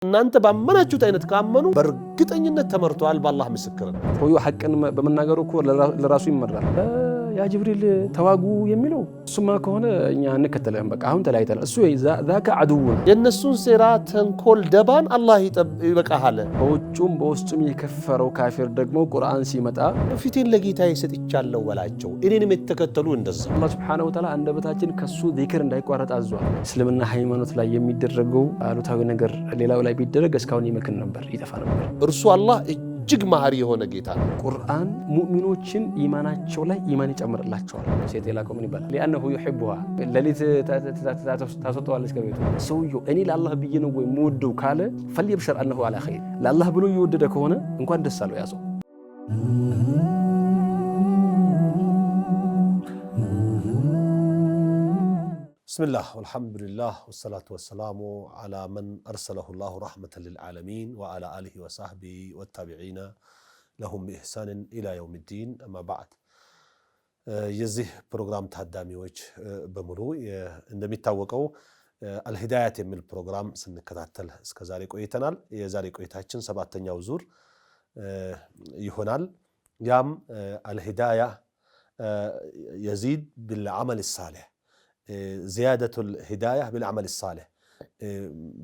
እናንተ ባመናችሁት አይነት ካመኑ በእርግጠኝነት ተመርቷል በአላህ ምስክርነት። ሆዩ ሐቅን በመናገሩ እኮ ለራሱ ይመራል። ያ ጅብሪል ተዋጉ የሚለው እሱማ ከሆነ እኛ እንከተልህም በቃ አሁን ተለያይተናል። እሱ ዛካ አድውና የነሱን ሴራ ተንኮል ደባን አላህ ይበቃሃል። በውጩም በውስጡም የከፈረው ካፊር ደግሞ ቁርአን ሲመጣ ፊቴን ለጌታዬ ሰጥቻለሁ በላቸው እኔንም የተከተሉ እንደዛ አላህ Subhanahu Wa Ta'ala አንደበታችን ከሱ ዚክር እንዳይቋረጥ አዟል። እስልምና ሃይማኖት ላይ የሚደረገው አሉታዊ ነገር ሌላው ላይ ቢደረግ እስካሁን ይመክን ነበር ይጠፋ ነበር። እርሱ አላህ እጅግ ማህሪ የሆነ ጌታ ነው። ቁርአን ሙእሚኖችን ኢማናቸው ላይ ኢማን ይጨምርላቸዋል። ሴት የላከው ምን ይባላል? لأنه يحبها ለሊት ታስወጣዋለች ከቤቱ። ሰውየው እኔ ለአላህ ብዬ ነው ወይ የምወደው ካለ فليبشر أنه على خير ለአላህ ብሎ እየወደደ ከሆነ እንኳን ደስ አለው ያ ሰው። بسم الله والحمد لله والصلاة والسلام على من أرسله الله رحمة للعالمين وعلى آله وصحبه والتابعين لهم بإحسان إلى يوم الدين أما بعد يزيه برنامج تهداميوج بمرو عندما يتوقعوا الهداية من البرنامج سنكتاتل اسكزاري قويتنال يزاري قويتاچن سبعتኛው ዙር ይሆናል ያም الهداية يزيد بالعمل الصالح زيادة الهداية بالعمل الصالح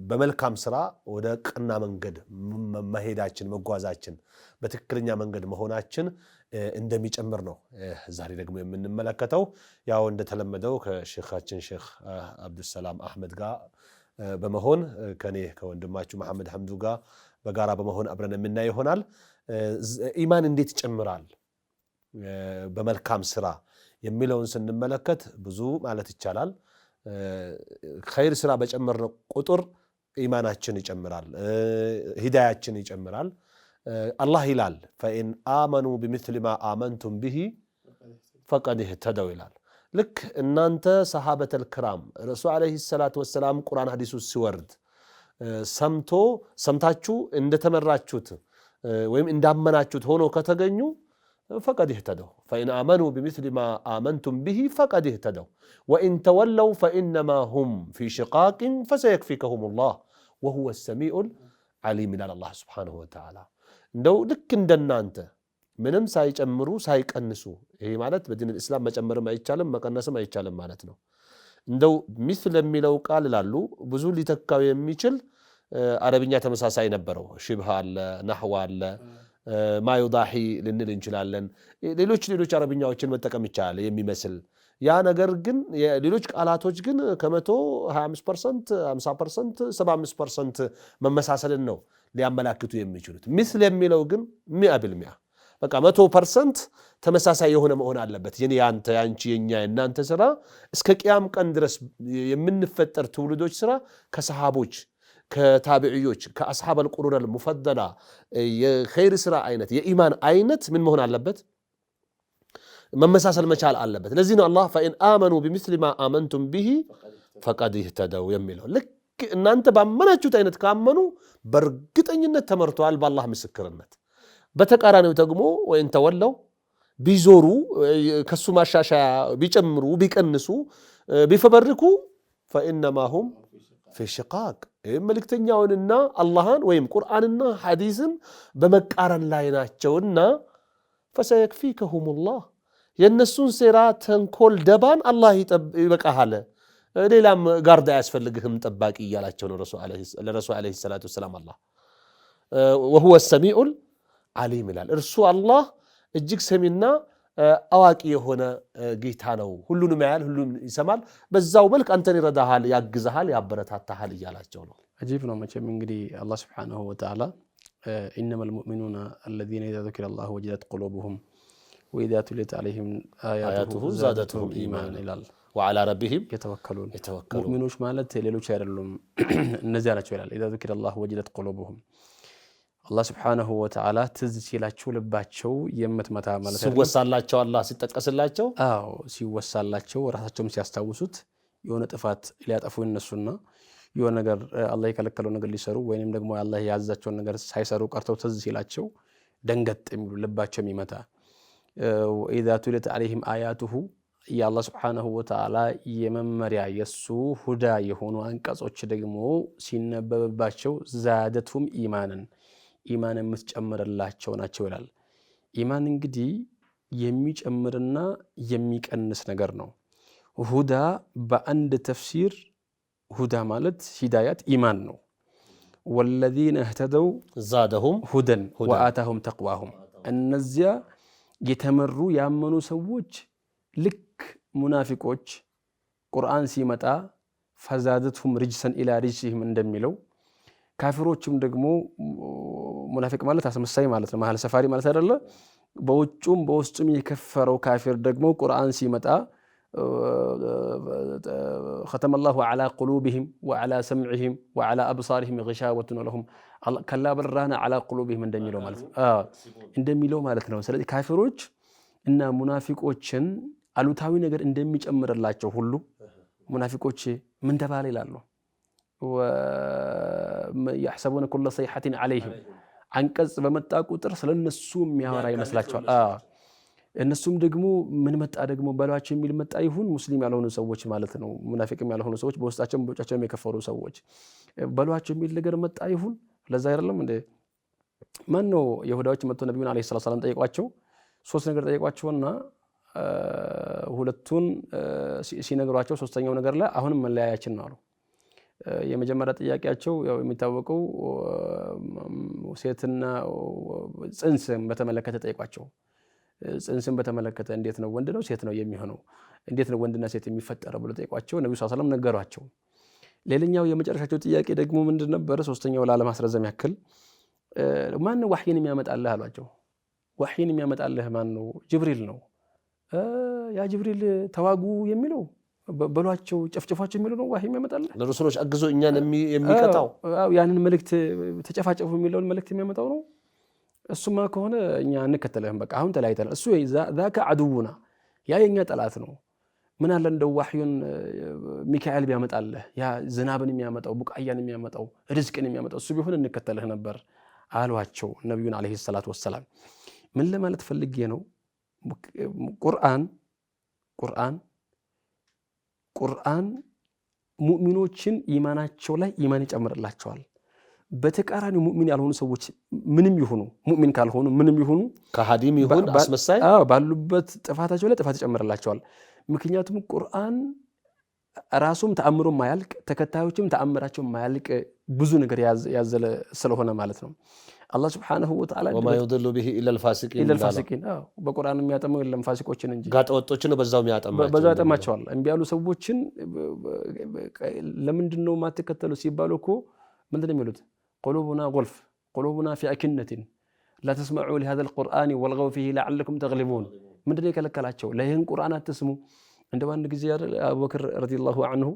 بملكام سرا وده قنا منقد مهيداچن مغوازاچن بتكክለኛ መንገድ መሆናችን እንደሚጨምር ነው ዛሬ ደግሞ የምንመለከተው። ያው እንደተለመደው ከሼኻችን ሼኽ አብዱሰላም አህመድ ጋር በመሆን ከኔ ከወንድማችሁ መሐመድ ሐምዱ ጋር በጋራ በመሆን አብረን የምናይ ይሆናል። ኢማን እንዴት ይጨምራል በመልካም ስራ የሚለውን ስንመለከት ብዙ ማለት ይቻላል። ኸይር ስራ በጨመርነው ቁጥር ኢማናችን ይጨምራል፣ ሂዳያችን ይጨምራል። አላህ ይላል فإن آمنوا بمثل ما آمنتم به فقد اهتدوا ይላል። ልክ እናንተ ሰሃበተል ክራም ረሱል አለይሂ ሰላቱ ወሰላም ቁርአን ሐዲሱ ሲወርድ ሰምታችሁ እንደተመራችሁት ወይም እንዳመናችሁት ሆኖ ከተገኙ فقد اهتدوا فإن آمنوا بمثل ما آمنتم به فقد اهتدوا وإن تولوا فإنما هم في شقاق فسيكفيكهم الله وهو السميع العليم إلى الله سبحانه وتعالى እንደው ልክ እንደናንተ ምንም ሳይጨምሩ ሳይቀንሱ ይሄ ማለት በዲን الإسلام መጨመርም አይቻልም መቀነስም አይቻልም ማለት ነው። እንደው مثل የሚለው ቃል ላሉ ብዙ ሊተካው የሚችል አረብኛ ተመሳሳይ ነበረው። ሽብሃ አለ፣ ነህዋ አለ፣ ማዩዳሂ ልንል እንችላለን። ሌሎች አረብኛዎችን መጠቀም ይቻላል የሚመስል ያ ነገር ግን ሌሎች ቃላቶች ግን ከ125% 50% 75% መመሳሰልን ነው ሊያመላክቱ የሚችሉት። ምስል የሚለው ግን 100% በቃ 100% ተመሳሳይ የሆነ መሆን አለበት። የኔ ያንተ ያንቺ የኛ እናንተ ስራ እስከ ቂያም ቀን ድረስ የምንፈጠር ትውልዶች ስራ ከሰሃቦች ከታቢዒዎች ከአስሐብ القرون المفضلة የኸይር ስራ አይነት የኢማን አይነት ምን መሆን አለበት? መመሳሰል መቻል አለበት። ለዚህ ነው አላህ فإن آمنوا بمثل ما آمنتم به فقد اهتدوا የሚለው። ልክ እናንተ ባመናችሁት አይነት ካመኑ በእርግጠኝነት ተመርቷል በአላህ ምስክርነት። በተቃራኒው ደግሞ ወይን ተወለው ቢዞሩ ከሱ ማሻሻያ ቢጨምሩ ቢቀንሱ ቢፈበርኩ فإنما هم في شقاق መልእክተኛውንና አላህን ወይም ቁርአንና ሐዲስን በመቃረን ላይ ናቸውና فسيكفيكهم الله የነሱን ሴራ ተንኮል ደባን አላህ ይበቃሃል ሌላም ጋርዳ ያስፈልግህም ጠባቂ እያላቸው ነው ለረሱል አለይሂ ሰላቱ ወሰላም አላህ وهو السميع العليم ይላል። እርሱ አላህ እጅግ ሰሚና አዋቂ የሆነ ጌታ ነው። ሁሉንም ያያል፣ ሁሉንም ይሰማል። በዛው መልክ አንተን ይረዳሃል፣ ያግዛሃል፣ ያበረታታሃል እያላቸው ነው። አጂብ ነው መቼም እንግዲህ አላህ Subhanahu Wa Ta'ala إنما المؤمنون الذين إذا ذكر الله وجلت قلوبهم وإذا تليت عليهم آياته زادتهم إيمانا ይላል وعلى ربهم يتوكلون ሙእሚኖች ማለት ሌሎች አይደሉም እነዚያ ናቸው ይላል። إذا ذكر الله وجلت قلوبهم አላህ Subhanahu Wa Ta'ala ትዝ ሲላቸው ልባቸው የምትመታ ማለት ነው። ሲወሳላቸው አላህ ሲጠቀስላቸው ሲወሳላቸው ራሳቸውም ሲያስታውሱት የሆነ ጥፋት ሊያጠፉ እነሱና የሆነ ነገር አላህ የከለከለው ነገር ሊሰሩ ወይንም ደግሞ አላህ ያዛቸውን ነገር ሳይሰሩ ቀርተው ትዝ ሲላቸው ደንገጥ የሚሉ ልባቸው የሚመታ وإذا تلت عليهم آياته የአላህ ስብሓነሁ ወተዓላ የመመሪያ የሱ ሁዳ የሆኑ አንቀጾች ደግሞ ሲነበብባቸው ዛደቱም ኢማንን ኢማን የምትጨምርላቸው ናቸው ይላል። ኢማን እንግዲህ የሚጨምርና የሚቀንስ ነገር ነው። ሁዳ በአንድ ተፍሲር ሁዳ ማለት ሂዳያት ኢማን ነው። ወለዚነ እህተደው ዛደሁም ሁደን ወአታሁም ተቅዋሁም እነዚያ የተመሩ ያመኑ ሰዎች ልክ ሙናፊቆች ቁርአን ሲመጣ ፈዛደትሁም ሪጅሰን ኢላ ሪጅሲህም እንደሚለው ካፊሮችም ደግሞ ሙናፊቅ ማለት አስመሳይ ማለት ነው፣ መሀል ሰፋሪ ማለት አይደለ። በውጩም በውስጡም የከፈረው ካፊር ደግሞ ቁርአን ሲመጣ ختم الله على قلوبهم وعلى سمعهم وعلى أبصارهم غشاوة ولهم كلا بل ران على قلوبهم እንደሚለው ማለት ነው እንደሚለው ማለት ነው። ስለዚህ ካፊሮች እና ሙናፊቆችን አሉታዊ ነገር እንደሚጨምርላቸው ሁሉ ሙናፊቆች ምን ተባለ ይላሉ ويحسبون كل صيحة عليهم አንቀጽ በመጣ ቁጥር ስለነሱ የሚያወራ ይመስላቸዋል። እነሱም ደግሞ ምን መጣ ደግሞ በሏቸው የሚል መጣ ይሁን ሙስሊም ያልሆኑ ሰዎች ማለት ነው፣ ሙናፊቅም ያልሆኑ ሰዎች በውስጣቸውም በውጫቸውም የከፈሩ ሰዎች በሏቸው የሚል ነገር መጣ ይሁን። ለዛ አይደለም እንደ ማን ነው ይሁዳዎች መጥቶ ነብዩን አለይሂ ሰላም ጠይቋቸው፣ ሶስት ነገር ጠይቋቸውና ሁለቱን ሲነግሯቸው ሶስተኛው ነገር ላይ አሁንም መለያያችን ነው አሉ። የመጀመሪያ ጥያቄያቸው ያው የሚታወቀው ሴትና ጽንስን በተመለከተ ጠይቋቸው። ጽንስን በተመለከተ እንዴት ነው ወንድ ነው ሴት ነው የሚሆነው፣ እንዴት ነው ወንድና ሴት የሚፈጠረው ብሎ ጠይቋቸው ነብዩ ሰለላሁ ዐለይሂ ወሰለም ነገሯቸው። ሌላኛው የመጨረሻቸው ጥያቄ ደግሞ ምንድን ነበር? ሶስተኛው ላለማስረዘም ያክል ማን ነው ወህይን የሚያመጣልህ አሏቸው። ወህይን የሚያመጣልህ ማን ነው? ጅብሪል ነው። ያ ጅብሪል ተዋጉ የሚለው በሏቸው ጨፍጨፋቸው የሚለው ነው ወህይ የሚያመጣልህ? ለረሱሎች አግዞ እኛን የሚቀጣው ያንን መልእክት ተጨፋጨፉ የሚለውን መልእክት የሚያመጣው ነው። እሱማ ከሆነ እኛ እንከተለህም በቃ አሁን ተለያይተናል። እሱ ذاك عدونا ያ የኛ ጠላት ነው። ምን አለ እንደው ወህዩን ሚካኤል ቢያመጣልህ ያ ዝናብን የሚያመጣው ቡቃያን የሚያመጣው ርዝቅን የሚያመጣው እሱ ቢሆን እንከተለህ ነበር አሏቸው ነብዩን አለይሂ ሰላቱ ወሰላም። ምን ለማለት ፈልጌ ነው? ቁርአን ሙእሚኖችን ኢማናቸው ላይ ኢማን ይጨምርላቸዋል። በተቃራኒው ሙእሚን ያልሆኑ ሰዎች ምንም ይሁኑ ሙእሚን ካልሆኑ ምንም ይሁኑ ከሃዲም ይሁን አስመሳይ ባሉበት ጥፋታቸው ላይ ጥፋት ይጨምርላቸዋል። ምክንያቱም ቁርአን ራሱም ተአምሮ ማያልቅ ተከታዮችም ተአምራቸው ማያልቅ ብዙ ነገር ያዘለ ስለሆነ ማለት ነው። አላህ Subhanahu Wa Ta'ala وما يضل به الا الفاسقين በቁርአን የሚያጠመው የለም ፋሲቆችን እንጂ ጋጠወጦችን በዛው ያጠማቸዋል። እምቢ ያሉ ሰዎችን ለምንድን ነው ማትከተሉ ሲባሉ እኮ ምንድን ነው የሚሉት? قلوبنا غلف قلوبنا في أكنة لا تسمعوا لهذا القرآن والغوا فيه لعلكم تغلبون ምንድን ነው የከለከላቸው? ለይህን ቁርአን አትስሙ። እንደው አንድ ጊዜ አቡበክር ረዲየላሁ ዐንሁ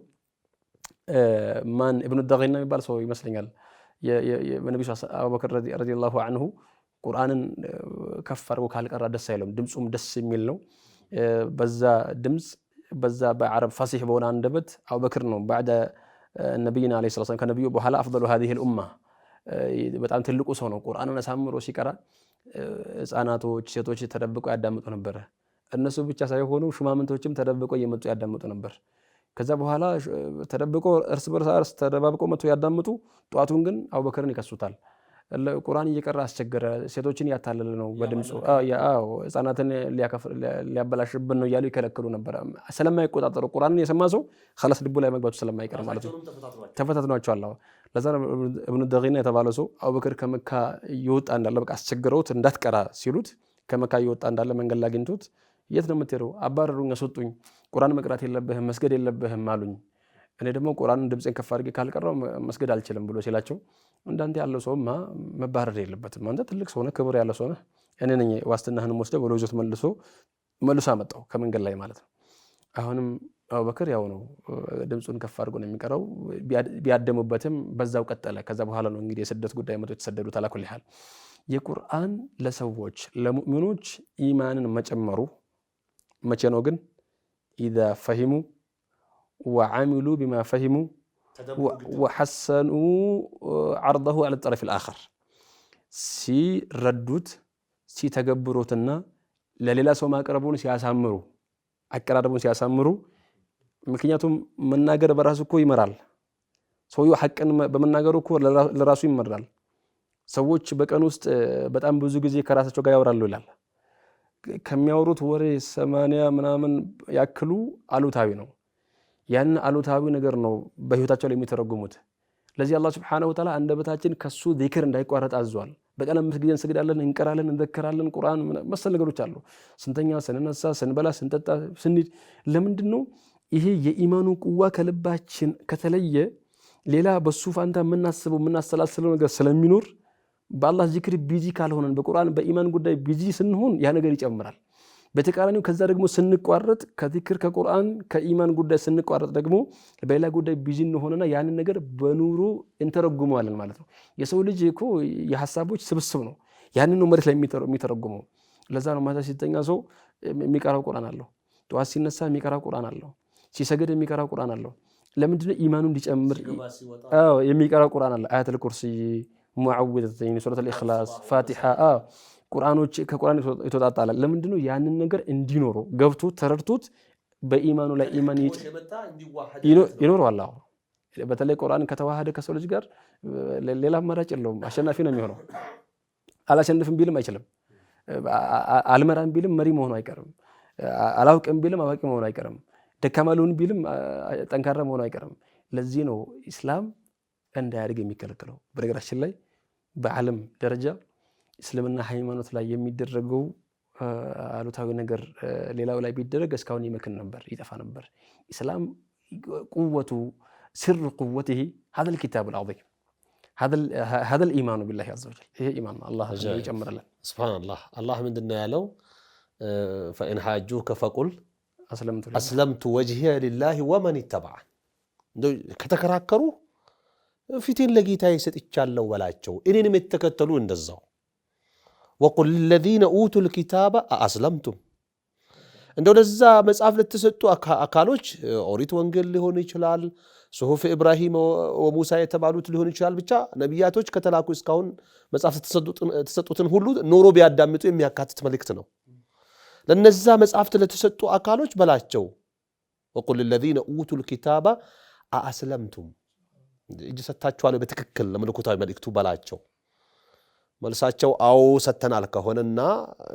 ማን ኢብኑ ደጊና የሚባል ሰው ይመስለኛል የነብዩ አቡበክር ረዲየላሁ ዐንሁ ቁርአንን ከፍ አድርጎ ካልቀራ ደስ አይለውም። ድምጹም ደስ የሚል ነው። በዛ ድምጽ በዛ በአረብ ፋሲህ በሆነ አንደበት አቡበክር ነው بعد ነብዩና አለይሂ ሰላም ከነብዩ በኋላ አፍضل هذه الامه በጣም ትልቁ ሰው ነው። ቁርአንን አሳምሮ ሲቀራ ህፃናቶች ሴቶች ተደብቀው ያዳምጡ ነበር። እነሱ ብቻ ሳይሆኑ ሹማምንቶችም ተደብቀው እየመጡ ያዳምጡ ነበር። ከዛ በኋላ ተደብቀው እርስ በርስ ተደባብቀው መጡ ያዳምጡ። ጧቱን ግን አቡበክርን ይከሱታል። ቁርአን እየቀራ አስቸገረ፣ ሴቶችን ያታለለ ነው በድምጹ ህፃናትን ሊያበላሽብን ነው እያሉ ይከለክሉ ነበር። ስለማይቆጣጠሩ ቁርአንን የሰማ ሰው خلاص ልቡ ላይ መግባቱ ስለማይቀር ማለት ነው። ተፈታትኗቸዋል። ለዛ ኢብኑ ደጊና የተባለው ሰው አቡበክር ከመካ ይወጣ እንዳለ በቃ አስቸግረውት እንዳትቀራ ሲሉት ከመካ ይወጣ እንዳለ መንገድ ላይ አግኝቶት የት ነው የምትሄደው? አባረሩኝ፣ አስወጡኝ፣ ቁርአን መቅራት የለብህም መስገድ የለብህም አሉኝ። እኔ ደግሞ ቁርአንን ድምጽን ከፍ አድርጌ ካልቀራው መስገድ አልችልም ብሎ ሲላቸው እንዳንተ ያለው ሰውማ መባረር የለበትም፣ አንተ ትልቅ ሰው ነህ፣ ክብር ያለው ሰው ነህ፣ እኔ ነኝ ዋስትናህን ወስደው ብሎ ይዞት መልሶ አመጣው ከመንገድ ላይ ማለት ነው። አሁንም አቡበክር ያው ነው ድምጹን ከፍ አድርጎ ነው የሚቀራው። ቢያደሙበትም በዛው ቀጠለ። ከዛ በኋላ ነው እንግዲህ የስደት ጉዳይ መጥቶ የተሰደዱት። አላኩል ይሃል የቁርአን ለሰዎች ለሙእሚኖች ኢማንን መጨመሩ መቼ ነው ግን? ኢዛ ፈሂሙ ወዓሚሉ ቢማ ፈሂሙ ወሐሰኑ ዐርደሁ ዐለ ጠረፊ አልአኸር ሲረዱት ሲተገብሩትና ለሌላ ሰው ማቅረቡን ሲያሳምሩ አቀራረቡን ሲያሳምሩ ምክንያቱም መናገር በራሱ እኮ ይመራል ሰውየው ሐቅን በመናገሩ እኮ ለራሱ ይመራል ሰዎች በቀን ውስጥ በጣም ብዙ ጊዜ ከራሳቸው ጋር ያወራሉ ይላል ከሚያወሩት ወሬ 80 ምናምን ያክሉ አሉታዊ ነው ያን አሉታዊ ነገር ነው በህይወታቸው ላይ የሚተረጉሙት ለዚህ አላህ Subhanahu Wa Ta'ala አንደበታችን ከሱ ዚክር እንዳይቋረጥ አዟል በቀን 5 ጊዜ እንሰግዳለን እንቀራለን እንዘከራለን ቁርአን መሰል ነገሮች አሉ ስንተኛ ስንነሳ ስንበላ ስንጠጣ ስንድ ለምንድነው ይሄ የኢማኑ ቁዋ ከልባችን ከተለየ ሌላ በሱ ፋንታ ምናሰላስለው ነገር ስለሚኖር በአላህ ዚክር ቢዚ ካልሆነን በቁርአን በኢማን ጉዳይ ቢዚ ስንሆን ያ ነገር ይጨምራል በተቃራኒው ከዛ ደግሞ ስንቋረጥ ከዚክር ከቁርአን ከኢማን ጉዳይ ስንቋረጥ ደግሞ በሌላ ጉዳይ ቢዚ እንሆንና ያንን ነገር በኑሮ እንተረጉመዋለን ማለት ነው የሰው ልጅ እኮ የሐሳቦች ስብስብ ነው ያንን ነው መሬት ላይ የሚተረጉመው ለዛ ነው ማታ ሲተኛ ሰው የሚቀራው ቁርአን አለው ጧት ሲነሳ የሚቀራው ቁርአን አለው ሲሰገድ የሚቀራው ቁርአን አለው ለምንድነው ኢማኑ እንዲጨምር የሚቀራው ቁርአን አለ አያተል ኩርሲ ሙዐውዘተይን ሱረቱል ኢኽላስ ፋቲሃ ቁርአኖች ከቁርአን የተወጣጣለ ለምንድነው ያንን ነገር እንዲኖረው ገብቶ ተረድቶት በኢማኑ ላይ ኢማን ይኖረዋል አላህ በተለይ ቁርአን ከተዋሃደ ከሰው ልጅ ጋር ሌላ አማራጭ የለውም አሸናፊ ነው የሚሆነው አላሸንፍም ቢልም አይችልም አልመራም ቢልም መሪ መሆኑ አይቀርም አላውቅም ቢልም አዋቂ መሆኑ አይቀርም ደካማ ልሁን ቢልም ጠንካራ መሆኑ አይቀርም ለዚህ ነው እስላም እንዳያድግ የሚከለከለው በነገራችን ላይ በዓለም ደረጃ እስልምና ሃይማኖት ላይ የሚደረገው አሉታዊ ነገር ሌላው ላይ ቢደረግ እስካሁን ይመክን ነበር ይጠፋ ነበር እስላም ቁወቱ سر قوته هذا الكتاب العظيم هذا الإيمان بالله عز وجل هي إيمان الله يجمر له سبحان الله من دنا يالو فإن حاجوك فقل أسلمت وجهي لله ومن اتبعني كتكراكرو ፊቴን ለጌታዬ ሰጥቻለሁ ወላቸው እኔንም የተከተሉ እንደዛው وقل للذين اوتوا الكتاب أسلمتم እንደው ለዛ መጽሐፍ ለተሰጡ አካሎች ኦሪት ወንጌል ሊሆን ይችላል ሱሁፍ ኢብራሂም ወሙሳ የተባሉት ሊሆን ይችላል ብቻ ነቢያቶች ከተላኩ እስካሁን መጽሐፍ ተሰጡትን ሁሉ ኖሮ ቢያዳምጡ የሚያካትት መልእክት ነው ለነዛ መጽሐፍት ለተሰጡ አካሎች በላቸው وقل للذين اوتوا الكتاب أسلمتم እጅ ሰጣችኋል በትክክል ለመለኮታዊ መልእክቱ በላቸው መልሳቸው አው ሰተናል ከሆነና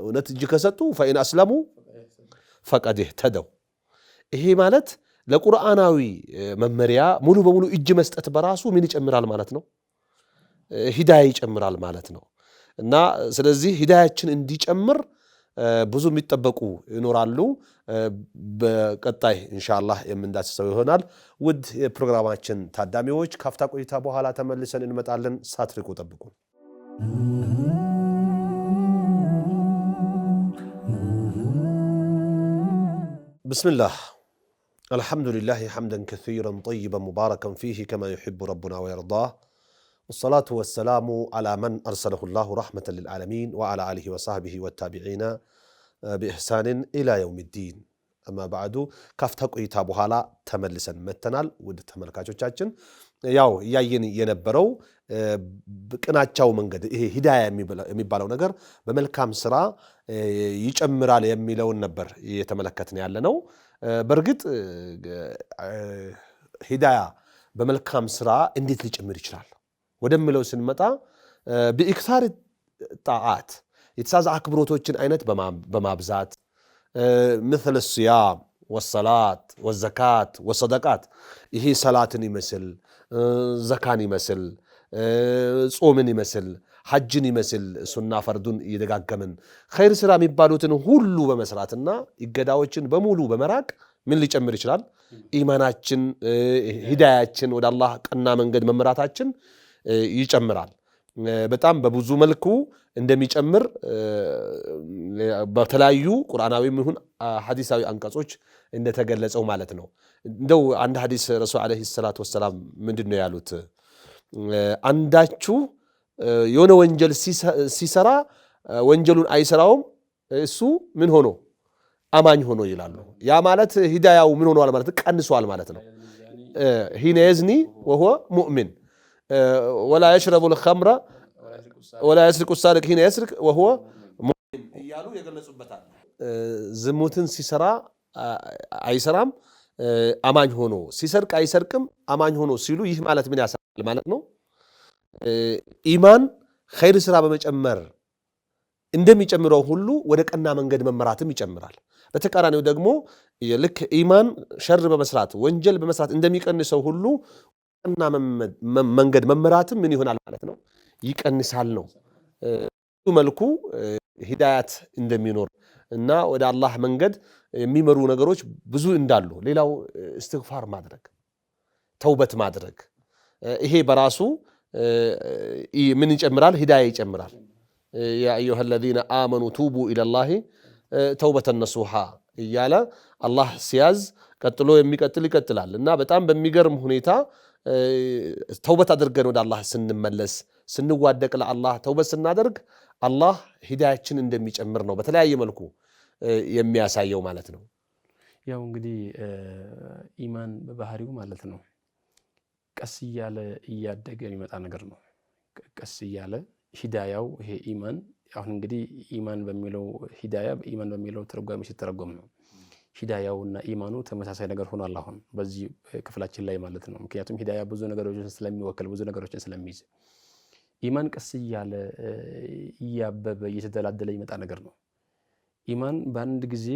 እውነት እጅ ከሰጡ فإن أسلموا فقد اهتدوا ይሄ ማለት ለቁርአናዊ መመሪያ ሙሉ በሙሉ እጅ መስጠት በራሱ ምን ይጨምራል ማለት ነው ሂዳያ ይጨምራል ማለት ነው እና ስለዚህ ሂዳያችን እንዲጨምር ብዙ የሚጠበቁ ይኖራሉ በቀጣይ ኢንሻአላህ የምንዳስሰው ይሆናል ውድ የፕሮግራማችን ታዳሚዎች ካፍታ ቆይታ በኋላ ተመልሰን እንመጣለን ሳትርቁ ጠብቁ بسم الله الحمد لله حمدا كثيرا طيبا مباركا فيه كما يحب ربنا ويرضاه والصلاة والسلام على من أرسله الله رحمة للعالمين وعلى آله وصحبه والتابعين بإحسان إلى يوم الدين أما بعد كافتك إيتابها لا تملسا متنال ود تملكاتوቻችን ያው ያየን የነበረው በቅናቻው መንገድ ይሄ ሂዳያ የሚባለው ነገር በመልካም ስራ ይጨምራል የሚለውን ነበር የተመለከተን ያለነው በርግጥ ሂዳያ በመልካም ስራ እንዴት ሊጨምር ይችላል ወደምለው ስንመጣ በኢክታር ጣዓት የተሳዛ አክብሮቶችን አይነት በማብዛት مثل الصيام والصلاة والزكاة والصدقات ይሄ ሰላትን ይመስል ዘካን ይመስል ጾምን ይመስል ሐጅን ይመስል ሱና ፈርዱን ይደጋገመን ኸይር ስራ የሚባሉትን ሁሉ በመስራትና ይገዳዎችን በሙሉ በመራቅ ምን ሊጨምር ይችላል ኢማናችን ሂዳያችን ወደ አላህ ቀና መንገድ መምራታችን ይጨምራል በጣም በብዙ መልኩ እንደሚጨምር በተለያዩ ቁርአናዊም ይሁን ሐዲሳዊ አንቀጾች እንደተገለጸው ማለት ነው እንደው አንድ ሐዲስ ረሱል አለይሂ ሰላቱ ወሰለም ምንድነው ያሉት አንዳችሁ የሆነ ወንጀል ሲሰራ ወንጀሉን አይሰራውም እሱ ምን ሆኖ አማኝ ሆኖ ይላሉ ያ ማለት ሂዳያው ምን ሆኗል ማለት ቀንሷል ማለት ነው ሂነ يزني وهو مؤمن ولا يشرب الخمر ولا يسرق السارق هنا يسرق وهو مؤمن يالو يغلصبታል ዝሙትን ሲሰራ አይሰራም አማኝ ሆኖ ሲሰርቅ አይሰርቅም አማኝ ሆኖ ሲሉ ይህ ማለት ምን ያሳያል ማለት ነው? ኢማን ኸይር ስራ በመጨመር እንደሚጨምረው ሁሉ ወደ ቀና መንገድ መመራትም ይጨምራል። በተቃራኒው ደግሞ ልክ ኢማን ሸር በመስራት ወንጀል በመስራት እንደሚቀንሰው ሁሉ ቀና መንገድ መመራትም ምን ይሆናል ማለት ነው? ይቀንሳል ነው። መልኩ ሂዳያት እንደሚኖር እና ወደ አላህ መንገድ የሚመሩ ነገሮች ብዙ እንዳሉ፣ ሌላው እስትግፋር ማድረግ ተውበት ማድረግ ይሄ በራሱ ምን ይጨምራል? ሂዳያ ይጨምራል። ያ አዩሃ الذين آمنوا توبوا إلى الله توبة نصوحا እያለ አላህ ሲያዝ ቀጥሎ የሚቀጥል ይቀጥላል እና በጣም በሚገርም ሁኔታ ተውበት አድርገን ወደ አላህ ስንመለስ ስንዋደቅ ለአላህ ተውበት ስናደርግ አላህ ሂዳያችን እንደሚጨምር ነው በተለያየ መልኩ የሚያሳየው ማለት ነው። ያው እንግዲህ ኢማን በባህሪው ማለት ነው ቀስ እያለ እያደገ የሚመጣ ነገር ነው። ቀስ እያለ ሂዳያው ይሄ ኢማን አሁን እንግዲህ ኢማን በሚለው ሂዳያ ኢማን በሚለው ትርጓሜ ሲተረጎም ነው ሂዳያውና ኢማኑ ተመሳሳይ ነገር ሆኗል አሁን በዚህ ክፍላችን ላይ ማለት ነው። ምክንያቱም ሂዳያ ብዙ ነገሮችን ስለሚወክል ብዙ ነገሮችን ስለሚይዝ ኢማን ቀስ እያለ እያበበ እየተደላደለ ይመጣ ነገር ነው። ኢማን በአንድ ጊዜ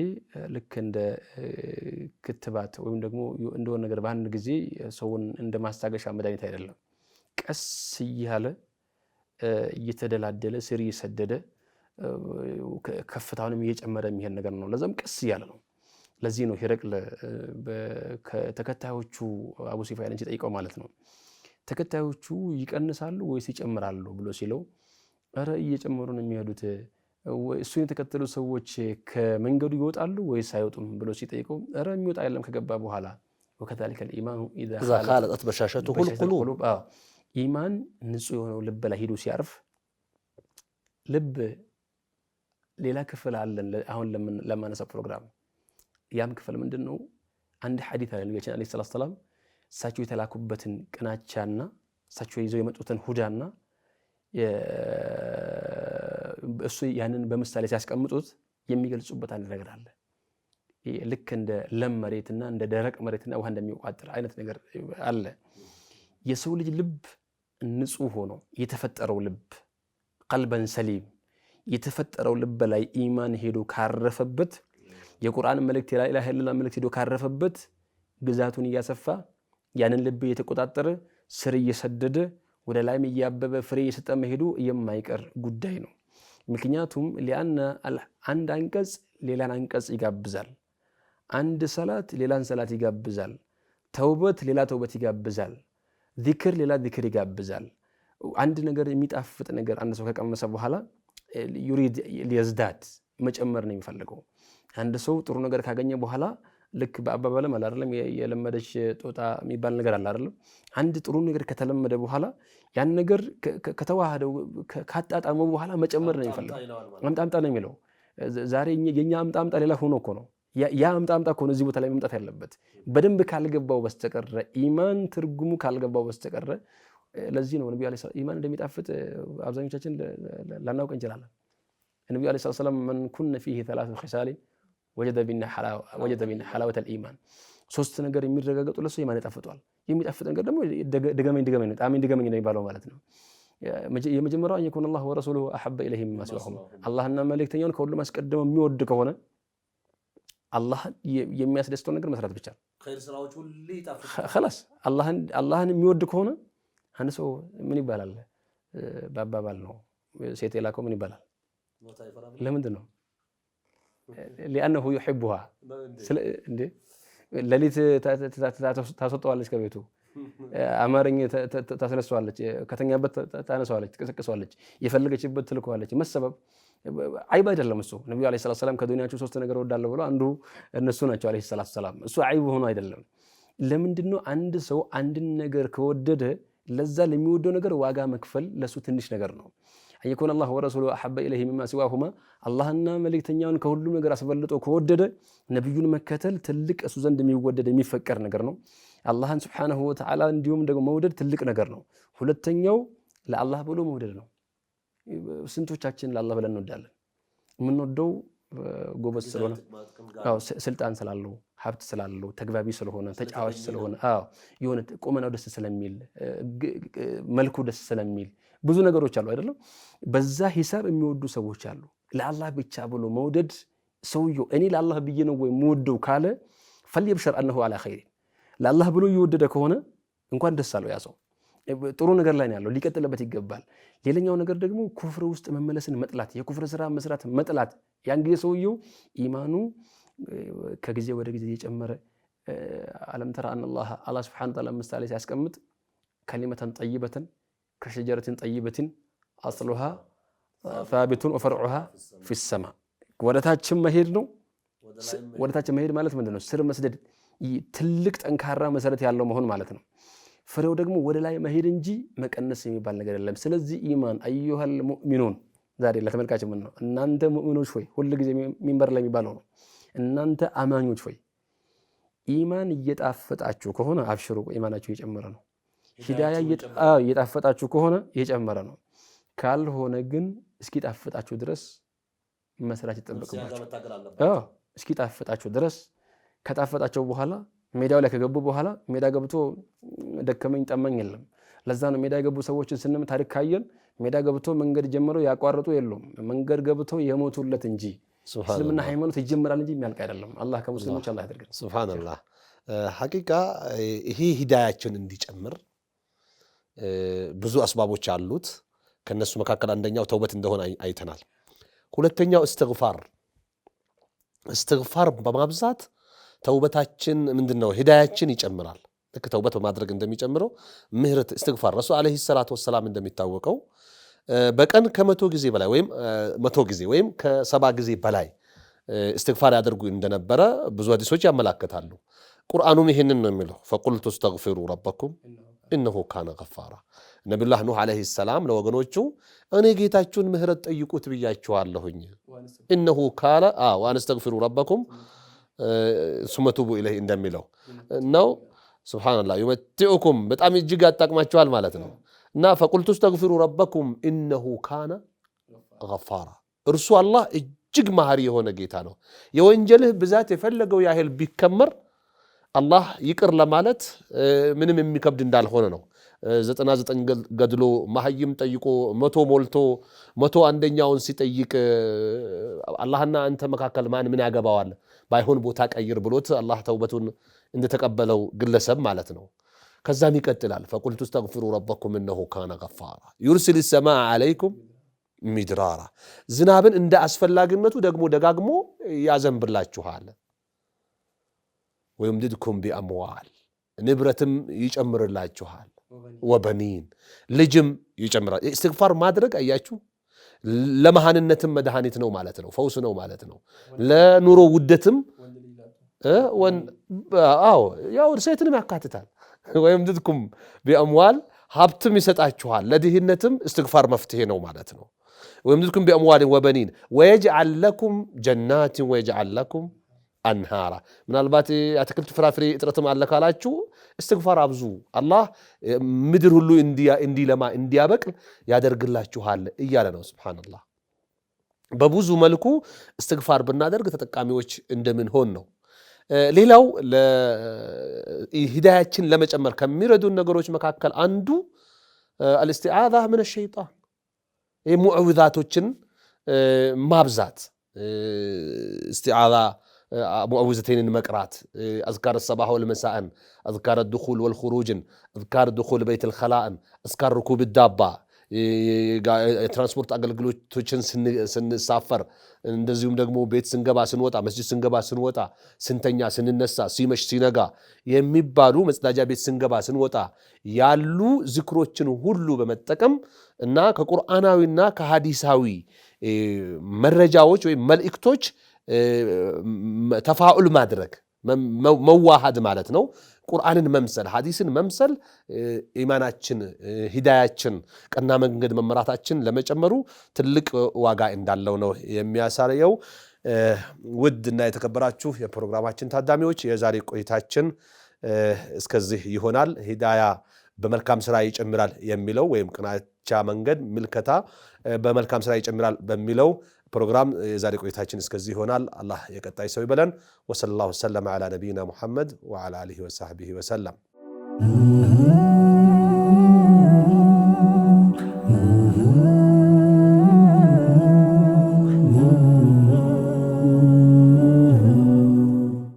ልክ እንደ ክትባት ወይም ደግሞ እንደሆነ ነገር በአንድ ጊዜ ሰውን እንደ ማስታገሻ መድኃኒት አይደለም። ቀስ እያለ እየተደላደለ ስር እየሰደደ ከፍታውንም እየጨመረ የሚሄድ ነገር ነው። ለዛም ቀስ እያለ ነው። ለዚህ ነው ሂረቅል ከተከታዮቹ አቡ ሱፊያን ሲጠይቀው ማለት ነው ተከታዮቹ ይቀንሳሉ ወይስ ይጨምራሉ ብሎ ሲለው አረ እየጨመሩ ነው የሚሄዱት እሱን የተከተሉ ሰዎች ከመንገዱ ይወጣሉ ወይስ አይወጡም ብሎ ሲጠይቀው አረ የሚወጣ አይደለም ከገባ በኋላ ወከذلك الايمان اذا خالطت بشاشته القلوب ኢማን ንጹህ የሆነው ልብ ላይ ሄዶ ሲያርፍ ልብ ሌላ ክፍል አለን። አሁን ለማነሳ ፕሮግራም ያም ክፍል ምንድነው? አንድ ሐዲስ አለ ነብያችን አለይሂ ሰላቱ ሰላም እሳቸው የተላኩበትን ቅናቻና እሳቸው ይዘው የመጡትን ሁዳና እሱ ያንን በምሳሌ ሲያስቀምጡት የሚገልጹበት አንድ ነገር አለ። ልክ እንደ ለም መሬትና እንደ ደረቅ መሬትና ውሃ እንደሚቋጥር አይነት ነገር አለ። የሰው ልጅ ልብ ንጹህ ሆኖ የተፈጠረው ልብ ቀልበን ሰሊም የተፈጠረው ልብ ላይ ኢማን ሄዶ ካረፈበት የቁርአን መልእክት ላ ኢላሃ ኢላላህ መልእክት ሄዶ ካረፈበት ግዛቱን እያሰፋ ያንን ልብ እየተቆጣጠረ ስር እየሰደደ ወደ ላይም እያበበ ፍሬ እየሰጠ መሄዱ የማይቀር ጉዳይ ነው። ምክንያቱም ሊአነ አንድ አንቀጽ ሌላን አንቀጽ ይጋብዛል። አንድ ሰላት ሌላን ሰላት ይጋብዛል። ተውበት ሌላ ተውበት ይጋብዛል። ዚክር ሌላ ዚክር ይጋብዛል። አንድ ነገር የሚጣፍጥ ነገር አንድ ሰው ከቀመሰ በኋላ ዩሪድ ሊያዝዳድ መጨመር ነው የሚፈልገው። አንድ ሰው ጥሩ ነገር ካገኘ በኋላ ልክ በአባባልም አለ አይደለም የለመደች ጦጣ የሚባል ነገር አለ አይደለም። አንድ ጥሩ ነገር ከተለመደ በኋላ ያን ነገር ከተዋሃደው ካጣጣመው በኋላ መጨመር ነው የሚፈልገው። አምጣምጣ ነው የሚለው። ዛሬ የኛ አምጣምጣ ሌላ ሆኖ እኮ ነው ያ አምጣምጣ እኮ ነው እዚህ ቦታ ላይ መምጣት ያለበት በደንብ ካልገባው በስተቀር ኢማን ትርጉሙ ካልገባው በስተቀር። ለዚህ ነው ነብዩ አለይሂ ሰላም ኢማን እንደሚጣፍጥ አብዛኞቻችን ላናውቅ እንችላለን። ነብዩ አለይሂ ሰላም من كن فيه ثلاث خصال وجد بنا حلاوة الإيمان ሶስት ነገር የሚረጋገጡ ለሰው ኢማን ይጣፍጣል። የሚጣፍጥ ነገር ደግሞ ደገመኝ ነው ጣመኝ ደገመኝ ነው የሚባለው ማለት ነው። የመጀመሪያው ان يكون الله ورسوله احب اليه مما سواهما አላህና መልእክተኛውን ከሁሉም አስቀድመው የሚወድ ከሆነ አላህ የሚያስደስተው ነገር መስራት ብቻ ነው። ኸይር ስራዎች ሁሉ ይጣፍጣል خلاص አላህን የሚወድ ከሆነ አንድ ሰው ምን ይባላል? በአባባል ነው ሴት የላከው ምን ይባላል? ለምንድን ነው? لأنه يحبها እንዴ ለሊት ታስወጣዋለች ከቤቱ አማርኛ ታስነሳዋለች ከተኛበት ታነሳዋለች ትቀሰቅሰዋለች የፈለገችበት ትልከዋለች መሰበብ አይብ አይደለም እሱ። ነብዩ አለይሂ ሰላም ከዱንያቸው ሶስት ነገር ወዳለው ብለው አንዱ እነሱ ናቸው አለይሂ ሰላም። እሱ አይብ ሆኖ አይደለም። ለምንድነው አንድ ሰው አንድን ነገር ከወደደ ለዛ ለሚወደው ነገር ዋጋ መክፈል ለሱ ትንሽ ነገር ነው። አይኮን አላህ ወረሱሉ አሐበ ኢለይሂ ሚማ ሲዋሁማ አላህና መልእክተኛውን ከሁሉም ነገር አስበልጦ ከወደደ ነብዩን መከተል ትልቅ እሱ ዘንድ የሚወደድ የሚፈቀር ነገር ነው። አላህን ሱብሓነሁ ወተዓላ እንዲሁም ደግሞ መውደድ ትልቅ ነገር ነው። ሁለተኛው ለአላህ ብሎ መውደድ ነው። ስንቶቻችን ለአላህ ብለን እንወዳለን? የምንወደው ጎበዝ ስለሆነ ስልጣን ስላለው ሀብት ስላለው ተግባቢ ስለሆነ ተጫዋች ስለሆነ የሆነ ቁመናው ደስ ስለሚል መልኩ ደስ ስለሚል ብዙ ነገሮች አሉ አይደለም በዛ ሂሳብ የሚወዱ ሰዎች አሉ ለአላህ ብቻ ብሎ መውደድ ሰውየው እኔ ለአላህ ብዬ ነው ወይ መወደው ካለ فليبشر انه على خير ለአላህ ብሎ ይወደደ ከሆነ እንኳን ደስ አለው ያ ሰው ጥሩ ነገር ላይ ነው ያለው ሊቀጥልበት ይገባል ሌላኛው ነገር ደግሞ ኩፍር ውስጥ መመለስን መጥላት የኩፍር ስራ መስራት መጥላት ያን ጊዜ ሰውየው ኢማኑ ከጊዜ ወደ ጊዜ እየጨመረ አለም ተራ ان الله سبحانه وتعالى ምሳሌ ሲያስቀምጥ ከሊመተን ጠይበተን ከሸጀረትን ጠይበትን አስሉሃ ثابت وفرعها في السماء ወደታችን መሄድ ነው ወደታችን መሄድ ማለት ምንድነው ስር መስደድ ትልቅ ጠንካራ መሰረት ያለው መሆን ማለት ነው ፍሬው ደግሞ ወደ ላይ መሄድ እንጂ መቀነስ የሚባል ነገር የለም ስለዚህ ኢማን አዩሃል ሙእሚኑን ዛሬ ለተመልካች ምን ነው እናንተ ሙእሚኖች ሆይ ሁሉ ጊዜ ሚንበር ላይ የሚባለው ነው እናንተ አማኞች ሆይ ኢማን እየጣፈጣችሁ ከሆነ አብሽሩ ኢማናችሁ እየጨመረ ነው ሂዳያ እየጣፈጣችሁ ከሆነ እየጨመረ ነው ካልሆነ ግን እስኪ ጣፈጣችሁ ድረስ መስራት ይጠበቅባችሁ እስኪ ጣፈጣችሁ ድረስ ከጣፈጣችሁ በኋላ ሜዳው ላይ ከገቡ በኋላ ሜዳ ገብቶ ደከመኝ ጠመኝ የለም ለዛ ነው ሜዳ የገቡ ሰዎችን ስንም ታሪክ ካየን ሜዳ ገብቶ መንገድ ጀምረው ያቋርጡ የለም መንገድ ገብቶ የሞቱለት እንጂ እስልምና ሃይማኖት ይጀምራል እንጂ የሚያልቅ አይደለም አላህ ከሙስሊሞች አላህ ያድርገን ሱብሃንአላህ ሐቂቃ ይሄ ሂዳያችን እንዲጨምር ብዙ አስባቦች አሉት ከነሱ መካከል አንደኛው ተውበት እንደሆነ አይተናል ሁለተኛው እስትግፋር በማብዛት ተውበታችን ምንድነው ሂዳያችን ይጨምራል ልክ ተውበት በማድረግ እንደሚጨምረው ምህረት እስትግፋር ረሱል አለይሂ ሰላቱ ወሰለም እንደሚታወቀው በቀን ከ100 ጊዜ በላይ ወይም 100 ጊዜ ወይም ከ70 ጊዜ በላይ እስትግፋር ያደርጉ እንደነበረ ብዙ ሐዲሶች ያመላክታሉ ቁርአኑም ይሄንን ነው የሚለው فقلت استغفروا ربكم انه كان غفارا ነብዩላህ ኑህ አለይሂ ሰላም ለወገኖቹ እኔ ጌታችሁን ምህረት ጠይቁት ብያችኋለሁኝ انه كان واستغفروا ربكم ثم توبوا اليه እንደሚለው ነው ሱብሃንአላህ ይመትኡኩም በጣም እጅግ ያጣቅማችኋል ማለት ነው እና فقلت استغفروا ربكم انه كان غفارا እርሱ አላህ እጅግ መሐሪ የሆነ ጌታ ነው የወንጀልህ ብዛት የፈለገው ያህል ቢከመር አላህ ይቅር ለማለት ምንም የሚከብድ እንዳልሆነ ነው 99 ገድሎ ማህይም ጠይቆ 100 ሞልቶ 100 አንደኛውን ሲጠይቅ አላህና አንተ መካከል ማን ምን ያገባዋል ባይሆን ቦታ ቀይር ብሎት አላህ ተውበቱን እንደተቀበለው ግለሰብ ማለት ነው ከዛም ይቀጥላል فقلت استغفروا ربكم انه كان غفارا يرسل السماء عليكم مدرارا ዝናብን እንደ አስፈላጊነቱ ደግሞ ደጋግሞ ያዘንብላችኋል ويمددكم بأموال ንብረትም ይጨምርላችኋል وبنين ልጅም ይጨምራል استغفار ማድረግ አያችሁ ለመሃንነትም መድኃኒት ነው ማለት ነው ፈውስ ነው ማለት ነው ለኑሮ ውደትም ያው ሴትንም ያካትታል ويمددكم بأموال ሀብትም ይሰጣችኋል ለድህነትም استغفار መፍትሄ ነው ማለት ነው ويمددكم بأموال وبنين ويجعل لكم جنات ويجعل لكم አንሃራ ምናልባት አትክልት ፍራፍሬ እጥረትም አለካላችሁ استغفار አብዙ አላህ ምድር ሁሉ እንዲለማ እንዲያበቅል ያደርግላችኋል እያለ ነው ሱብሃንአላህ በብዙ መልኩ استغفار ብናደርግ ተጠቃሚዎች እንደምን ሆን ነው ሌላው ለሂዳያችን ለመጨመር ከሚረዱን ነገሮች መካከል አንዱ الاستعاذة من الشيطان ሙዕውዛቶችን ማብዛት استعاذة معوذتين مقرات أذكار الصباح والمساء أذكار الدخول والخروج أذكار دخول بيت الخلاء أذكار ركوب الدابة ትራንስፖርት አገልግሎቶችን ስንሳፈር እንደዚሁም ደግሞ ቤት ስንገባ ስንወጣ መስጂድ ስንገባ ስንወጣ ስንተኛ ስንነሳ ሲመሽ ሲነጋ የሚባሉ መጽዳጃ ቤት ስንገባ ስንወጣ ያሉ ዝክሮችን ሁሉ በመጠቀም እና ከቁርአናዊና ከሐዲሳዊ መረጃዎች ወይ መልእክቶች ተፋኡል ማድረግ መዋሃድ ማለት ነው ቁርአንን መምሰል ሐዲስን መምሰል ኢማናችን ሂዳያችን ቀና መንገድ መመራታችን ለመጨመሩ ትልቅ ዋጋ እንዳለው ነው የሚያሳየው ውድና የተከበራችሁ የፕሮግራማችን ታዳሚዎች የዛሬ ቆይታችን እስከዚህ ይሆናል ሂዳያ በመልካም ስራ ይጨምራል የሚለው ወይም ቅናቻ መንገድ ምልከታ በመልካም ስራ ይጨምራል በሚለው ፕሮግራም የዛሬ ቆይታችን እስከዚህ ይሆናል። አላህ የቀጣይ ሰው ይበለን። ወሰለላሁ ወሰለም ዐላ ነቢይና ሙሐመድ ወዐላ አሊሂ ወሰህቢሂ ወሰለም።